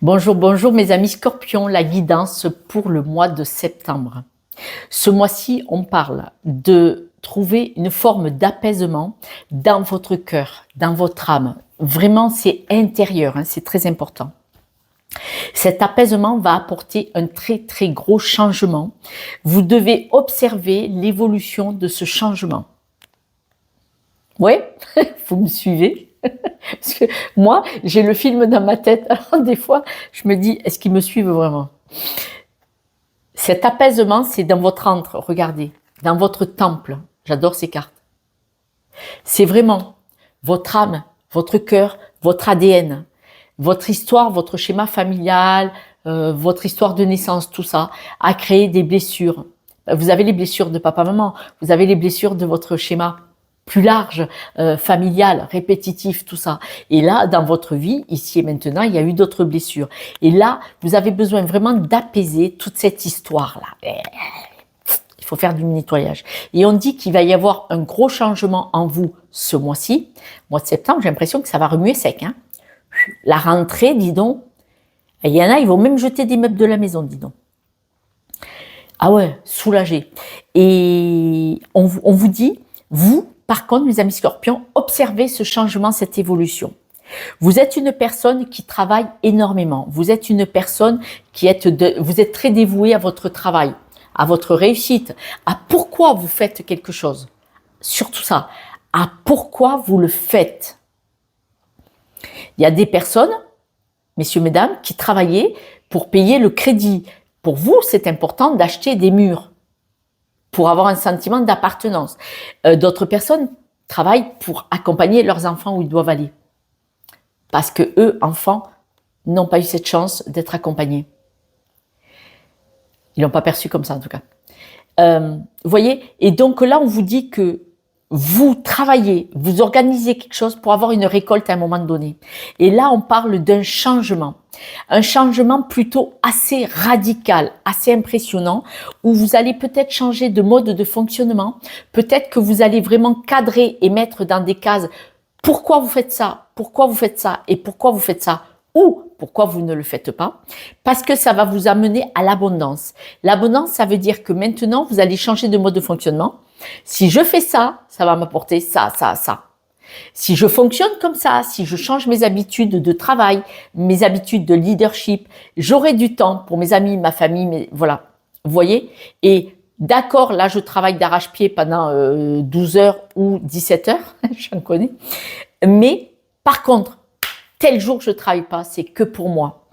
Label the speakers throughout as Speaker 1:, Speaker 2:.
Speaker 1: Bonjour, bonjour mes amis scorpions, la guidance pour le mois de septembre. Ce mois-ci, on parle de trouver une forme d'apaisement dans votre cœur, dans votre âme. Vraiment, c'est intérieur, c'est très important. Cet apaisement va apporter un très très gros changement. Vous devez observer l'évolution de ce changement. Ouais, vous me suivez? Parce que moi, j'ai le film dans ma tête. Alors des fois, je me dis, est-ce qu'ils me suivent vraiment? Cet apaisement, c'est dans votre antre, regardez, dans votre temple. J'adore ces cartes. C'est vraiment votre âme, votre cœur, votre ADN, votre histoire, votre schéma familial, votre histoire de naissance, tout ça, a créé des blessures. Vous avez les blessures de papa-maman, vous avez les blessures de votre schéma plus large, familial, répétitif, tout ça. Et là, dans votre vie, ici et maintenant, il y a eu d'autres blessures. Et là, vous avez besoin vraiment d'apaiser toute cette histoire-là. Il faut faire du nettoyage. Et on dit qu'il va y avoir un gros changement en vous ce mois-ci. Mois de septembre, j'ai l'impression que ça va remuer sec. La rentrée, dis donc. Et il y en a, ils vont même jeter des meubles de la maison, dis donc. Ah ouais, soulagé. Et on vous dit, vous, par contre, mes amis scorpions, observez ce changement, cette évolution. Vous êtes une personne qui travaille énormément. Vous êtes une personne vous êtes très dévoué à votre travail, à votre réussite, à pourquoi vous faites quelque chose. Surtout ça, à pourquoi vous le faites. Il y a des personnes, messieurs, mesdames, qui travaillaient pour payer le crédit. Pour vous, c'est important d'acheter des murs pour avoir un sentiment d'appartenance. D'autres personnes travaillent pour accompagner leurs enfants où ils doivent aller. Parce que eux, enfants, n'ont pas eu cette chance d'être accompagnés. Ils l'ont pas perçu comme ça, en tout cas. Vous voyez? Et donc là, on vous dit que vous travaillez, vous organisez quelque chose pour avoir une récolte à un moment donné. Et là, on parle d'un changement. Un changement plutôt assez radical, assez impressionnant, où vous allez peut-être changer de mode de fonctionnement. Peut-être que vous allez vraiment cadrer et mettre dans des cases pourquoi vous faites ça, pourquoi vous faites ça et pourquoi vous faites ça. Ou pourquoi vous ne le faites pas, parce que ça va vous amener à l'abondance. L'abondance, ça veut dire que maintenant, vous allez changer de mode de fonctionnement. Si je fais ça, ça va m'apporter ça, ça, ça. Si je fonctionne comme ça, si je change mes habitudes de travail, mes habitudes de leadership, j'aurai du temps pour mes amis, ma famille, mais voilà. Vous voyez? Et d'accord, là, je travaille d'arrache-pied pendant 12 heures ou 17 heures, j'en connais. Mais par contre, tel jour je ne travaille pas, c'est que pour moi,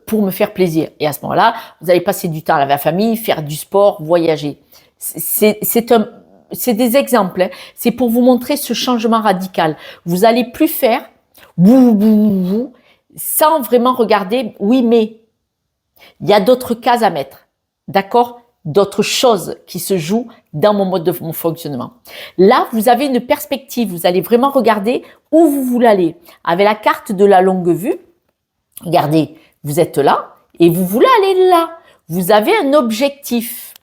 Speaker 1: pour me faire plaisir. Et à ce moment-là, vous allez passer du temps avec la famille, faire du sport, voyager. C'est des exemples. C'est pour vous montrer ce changement radical. Vous allez plus faire sans vraiment regarder. Oui, mais il y a d'autres cases à mettre, d'accord? D'autres choses qui se jouent dans mon mode de mon fonctionnement. Là, vous avez une perspective. Vous allez vraiment regarder où vous voulez aller. Avec la carte de la longue vue, regardez, vous êtes là et vous voulez aller là. Vous avez un objectif.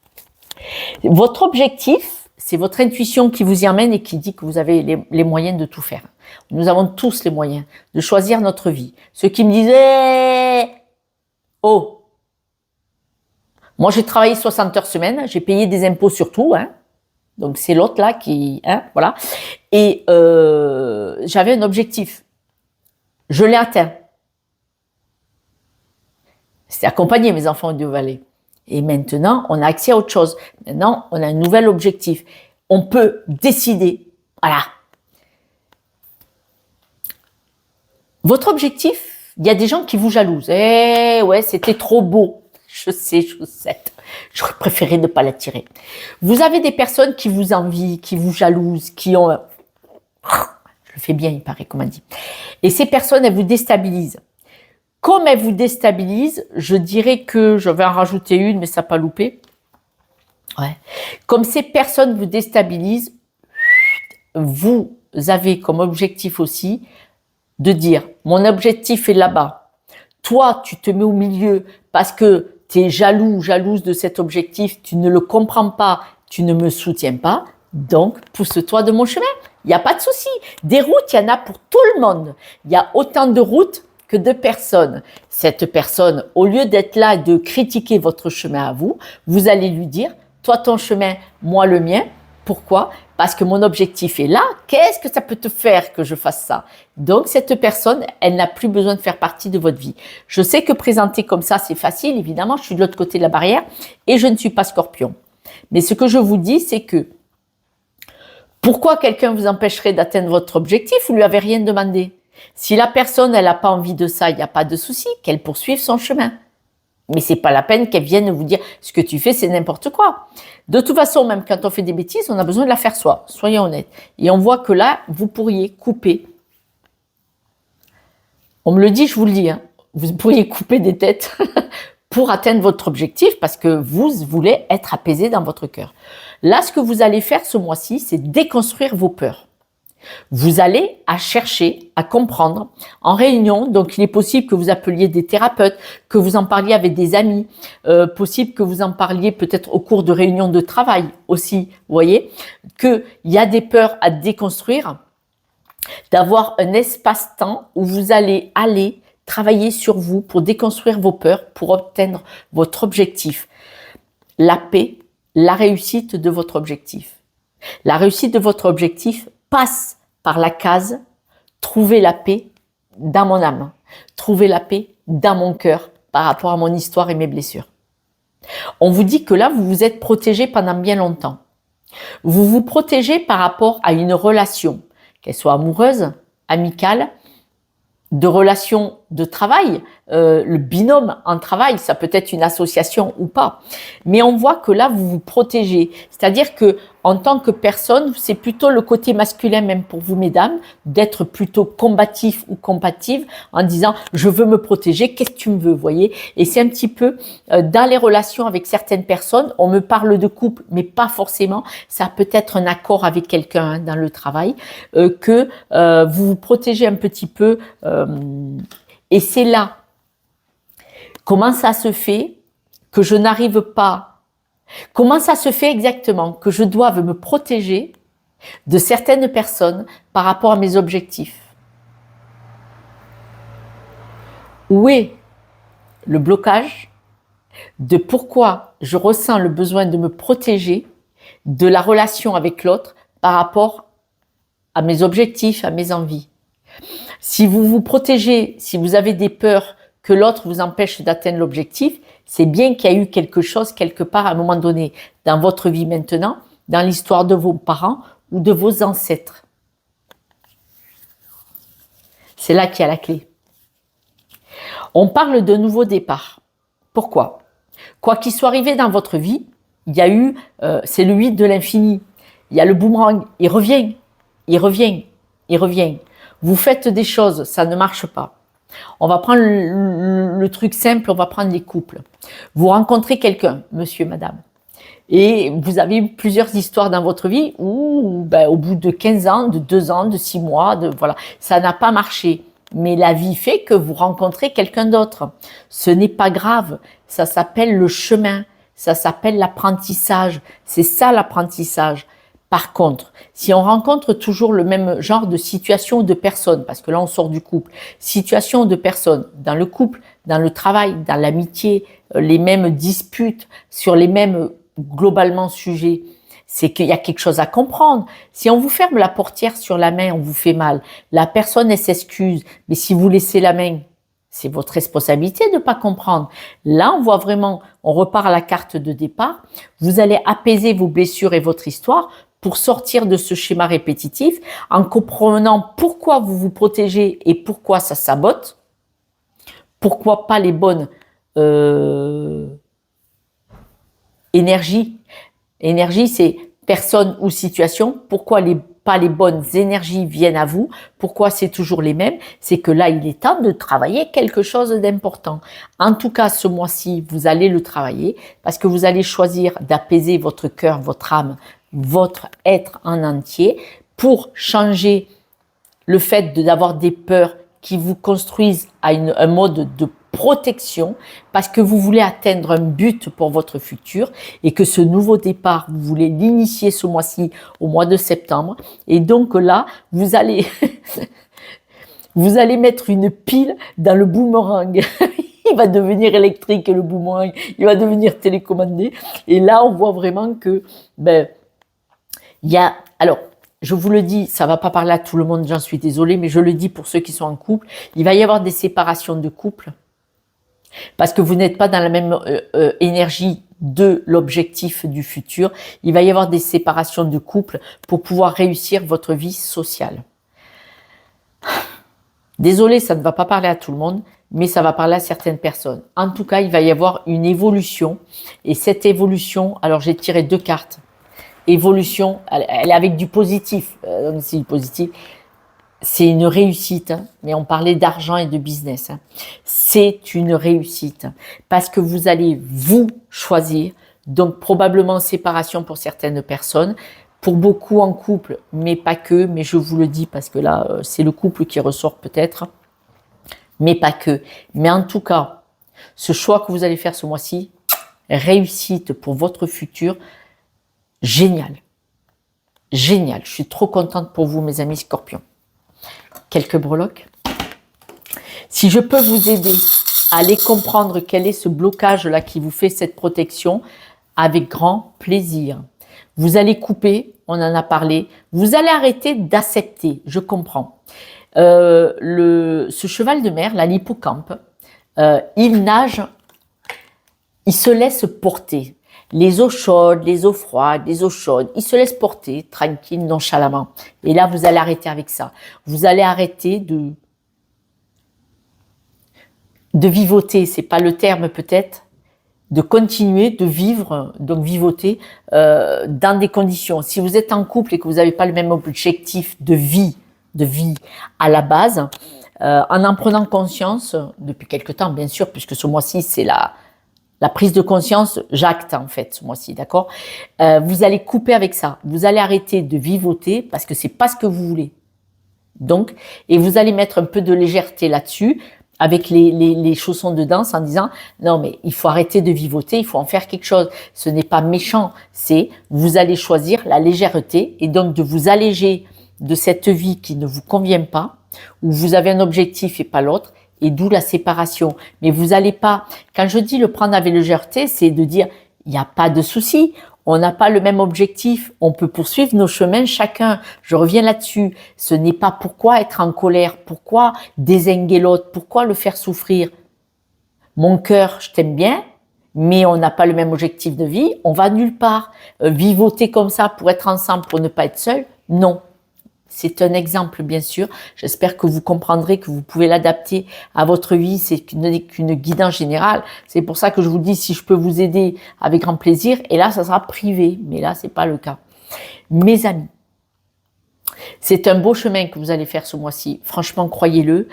Speaker 1: Votre objectif, c'est votre intuition qui vous y emmène et qui dit que vous avez les moyens de tout faire. Nous avons tous les moyens de choisir notre vie. Ceux qui me disaient « Oh !» Moi, j'ai travaillé 60 heures semaine, j'ai payé des impôts sur tout, donc c'est l'autre là qui, voilà. Et j'avais un objectif. Je l'ai atteint. C'était accompagner mes enfants au Dieu-Vallée. Et maintenant, on a accès à autre chose. Maintenant, on a un nouvel objectif. On peut décider. Voilà. Votre objectif, il y a des gens qui vous jalousent. Eh ouais, c'était trop beau. Je sais, j'aurais préféré ne pas l'attirer. Vous avez des personnes qui vous envient, qui vous jalousent, qui ont... Je le fais bien, il paraît, comme on dit. Et ces personnes, elles vous déstabilisent. Comme elles vous déstabilisent, je dirais que... Je vais en rajouter une, mais ça n'a pas loupé. Ouais. Comme ces personnes vous déstabilisent, vous avez comme objectif aussi de dire, mon objectif est là-bas. Toi, tu te mets au milieu parce que tu es jaloux, jalouse de cet objectif, tu ne le comprends pas, tu ne me soutiens pas, donc pousse-toi de mon chemin. Il n'y a pas de souci. Des routes, il y en a pour tout le monde. Il y a autant de routes que de personnes. Cette personne, au lieu d'être là et de critiquer votre chemin à vous, vous allez lui dire, toi ton chemin, moi le mien. Pourquoi? Parce que mon objectif est là. Qu'est-ce que ça peut te faire que je fasse ça? Donc, cette personne, elle n'a plus besoin de faire partie de votre vie. Je sais que présenter comme ça, c'est facile. Évidemment, je suis de l'autre côté de la barrière et je ne suis pas Scorpion. Mais ce que je vous dis, c'est que pourquoi quelqu'un vous empêcherait d'atteindre votre objectif? Vous lui avez rien demandé. Si la personne, elle n'a pas envie de ça, il n'y a pas de souci, qu'elle poursuive son chemin. Mais c'est pas la peine qu'elle vienne vous dire ce que tu fais, c'est n'importe quoi. De toute façon, même quand on fait des bêtises, on a besoin de la faire soi. Soyons honnêtes. Et on voit que là, vous pourriez couper. On me le dit, je vous le dis. Hein, vous pourriez couper des têtes pour atteindre votre objectif parce que vous voulez être apaisé dans votre cœur. Là, ce que vous allez faire ce mois-ci, c'est déconstruire vos peurs. Vous allez à chercher, à comprendre en réunion. Donc, il est possible que vous appeliez des thérapeutes, que vous en parliez avec des amis, possible que vous en parliez peut-être au cours de réunions de travail aussi. Vous voyez qu'il y a des peurs à déconstruire, d'avoir un espace-temps où vous allez aller travailler sur vous pour déconstruire vos peurs, pour atteindre votre objectif. La paix, la réussite de votre objectif. La réussite de votre objectif passe par la case « Trouver la paix dans mon âme », trouver la paix dans mon cœur par rapport à mon histoire et mes blessures. On vous dit que là, vous vous êtes protégé pendant bien longtemps. Vous vous protégez par rapport à une relation, qu'elle soit amoureuse, amicale, de relation de travail, le binôme en travail, ça peut être une association ou pas. Mais on voit que là, vous vous protégez. C'est-à-dire que en tant que personne, c'est plutôt le côté masculin, même pour vous, mesdames, d'être plutôt combatif ou combative en disant « je veux me protéger, qu'est-ce que tu me veux ?» voyez. Et c'est un petit peu dans les relations avec certaines personnes, on me parle de couple, mais pas forcément. Ça peut être un accord avec quelqu'un hein, dans le travail, que vous vous protégez un petit peu. Et c'est là, comment ça se fait que je n'arrive pas, comment ça se fait exactement que je doive me protéger de certaines personnes par rapport à mes objectifs? Où est le blocage de pourquoi je ressens le besoin de me protéger de la relation avec l'autre par rapport à mes objectifs, à mes envies? Si vous vous protégez, si vous avez des peurs que l'autre vous empêche d'atteindre l'objectif, c'est bien qu'il y a eu quelque chose quelque part à un moment donné dans votre vie maintenant, dans l'histoire de vos parents ou de vos ancêtres. C'est là qu'il y a la clé. On parle de nouveau départ. Pourquoi? Quoi qu'il soit arrivé dans votre vie, il y a eu, c'est le 8 de l'infini. Il y a le boomerang, il revient, il revient, il revient. Vous faites des choses, ça ne marche pas. On va prendre le truc simple, on va prendre les couples. Vous rencontrez quelqu'un, monsieur, madame, et vous avez eu plusieurs histoires dans votre vie où, au bout de 15 ans, de 2 ans, de 6 mois, voilà, ça n'a pas marché. Mais la vie fait que vous rencontrez quelqu'un d'autre. Ce n'est pas grave, ça s'appelle le chemin, ça s'appelle l'apprentissage. C'est ça l'apprentissage. Par contre, si on rencontre toujours le même genre de situation ou de personnes, parce que là on sort du couple, situation de personnes, dans le couple, dans le travail, dans l'amitié, les mêmes disputes sur les mêmes globalement sujets, c'est qu'il y a quelque chose à comprendre. Si on vous ferme la portière sur la main, on vous fait mal. La personne, elle s'excuse, mais si vous laissez la main, c'est votre responsabilité de ne pas comprendre. Là, on voit vraiment, on repart à la carte de départ. Vous allez apaiser vos blessures et votre histoire pour sortir de ce schéma répétitif en comprenant pourquoi vous vous protégez et pourquoi ça sabote. Pourquoi pas les bonnes énergies. Énergie, c'est personne ou situation. Pourquoi pas les bonnes énergies viennent à vous? Pourquoi c'est toujours les mêmes? C'est que là, il est temps de travailler quelque chose d'important. En tout cas, ce mois-ci, vous allez le travailler parce que vous allez choisir d'apaiser votre cœur, votre âme, votre être en entier pour changer le fait d'avoir des peurs qui vous construisent à un mode de protection parce que vous voulez atteindre un but pour votre futur et que ce nouveau départ, vous voulez l'initier ce mois-ci au mois de septembre. Et donc là, vous allez Vous allez mettre une pile dans le boomerang. Il va devenir électrique, le boomerang. Il va devenir télécommandé. Et là, on voit vraiment que, il y a, alors, je vous le dis, ça va pas parler à tout le monde, j'en suis désolée, mais je le dis pour ceux qui sont en couple, il va y avoir des séparations de couple parce que vous n'êtes pas dans la même énergie de l'objectif du futur. Il va y avoir des séparations de couple pour pouvoir réussir votre vie sociale. Désolée, ça ne va pas parler à tout le monde, mais ça va parler à certaines personnes. En tout cas, il va y avoir une évolution et cette évolution, alors j'ai tiré 2 cartes. Évolution, elle est avec du positif. C'est du positif. C'est une réussite, hein, mais on parlait d'argent et de business. Hein. C'est une réussite parce que vous allez vous choisir, donc probablement séparation pour certaines personnes, pour beaucoup en couple, mais pas que, mais je vous le dis parce que là, c'est le couple qui ressort peut-être, mais pas que. Mais en tout cas, ce choix que vous allez faire ce mois-ci, réussite pour votre futur, génial. Génial. Je suis trop contente pour vous, mes amis Scorpions. Quelques breloques. Si je peux vous aider à aller comprendre quel est ce blocage-là qui vous fait cette protection, avec grand plaisir. Vous allez couper, on en a parlé. Vous allez arrêter d'accepter, je comprends. Ce cheval de mer, là, l'hippocampe, il nage, il se laisse porter. Les eaux chaudes, les eaux froides, les eaux chaudes, il se laisse porter tranquille, nonchalamment. Et là, vous allez arrêter avec ça. Vous allez arrêter de vivoter, c'est pas le terme peut-être, de continuer de vivre, donc vivoter dans des conditions. Si vous êtes en couple et que vous n'avez pas le même objectif de vie à la base, en prenant conscience, depuis quelque temps bien sûr, puisque ce mois-ci c'est la prise de conscience, j'acte en fait ce mois-ci, d'accord. Vous allez couper avec ça. Vous allez arrêter de vivoter parce que c'est pas ce que vous voulez. Donc, et vous allez mettre un peu de légèreté là-dessus avec les chaussons de danse en disant non mais il faut arrêter de vivoter, il faut en faire quelque chose. Ce n'est pas méchant, c'est vous allez choisir la légèreté et donc de vous alléger de cette vie qui ne vous convient pas, où vous avez un objectif et pas l'autre. Et d'où la séparation. Mais vous n'allez pas, quand je dis le prendre avec légèreté, c'est de dire, il n'y a pas de souci, on n'a pas le même objectif, on peut poursuivre nos chemins chacun. Je reviens là-dessus. Ce n'est pas pourquoi être en colère, pourquoi dézinguer l'autre, pourquoi le faire souffrir. Mon cœur, je t'aime bien, mais on n'a pas le même objectif de vie, on va nulle part. Vivoter comme ça pour être ensemble, pour ne pas être seul, non. C'est un exemple, bien sûr. J'espère que vous comprendrez que vous pouvez l'adapter à votre vie. C'est qu'une guidance générale. C'est pour ça que je vous dis, si je peux vous aider avec grand plaisir. Et là, ça sera privé. Mais là, c'est pas le cas. Mes amis, c'est un beau chemin que vous allez faire ce mois-ci. Franchement, croyez-le.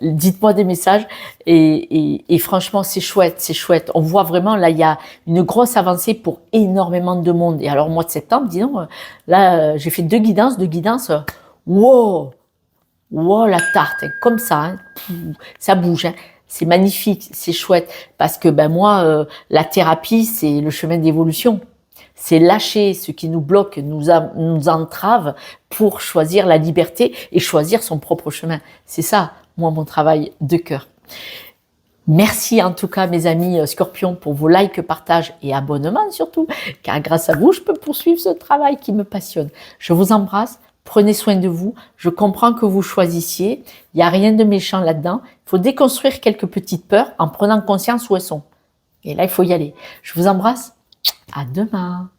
Speaker 1: Dites-moi des messages. Et franchement, c'est chouette, c'est chouette. On voit vraiment, là, il y a une grosse avancée pour énormément de monde. Et alors, mois de septembre, disons, là, j'ai fait 2 guidances. Wow! Wow, la tarte, hein, comme ça, hein, ça bouge. Hein. C'est magnifique, c'est chouette. Parce que moi, la thérapie, c'est le chemin d'évolution. C'est lâcher ce qui nous bloque, nous entrave pour choisir la liberté et choisir son propre chemin. C'est ça, moi, mon travail de cœur. Merci en tout cas, mes amis Scorpions, pour vos likes, partages et abonnements surtout, car grâce à vous, je peux poursuivre ce travail qui me passionne. Je vous embrasse, prenez soin de vous. Je comprends que vous choisissiez, il n'y a rien de méchant là-dedans. Il faut déconstruire quelques petites peurs en prenant conscience où elles sont. Et là, il faut y aller. Je vous embrasse. À demain.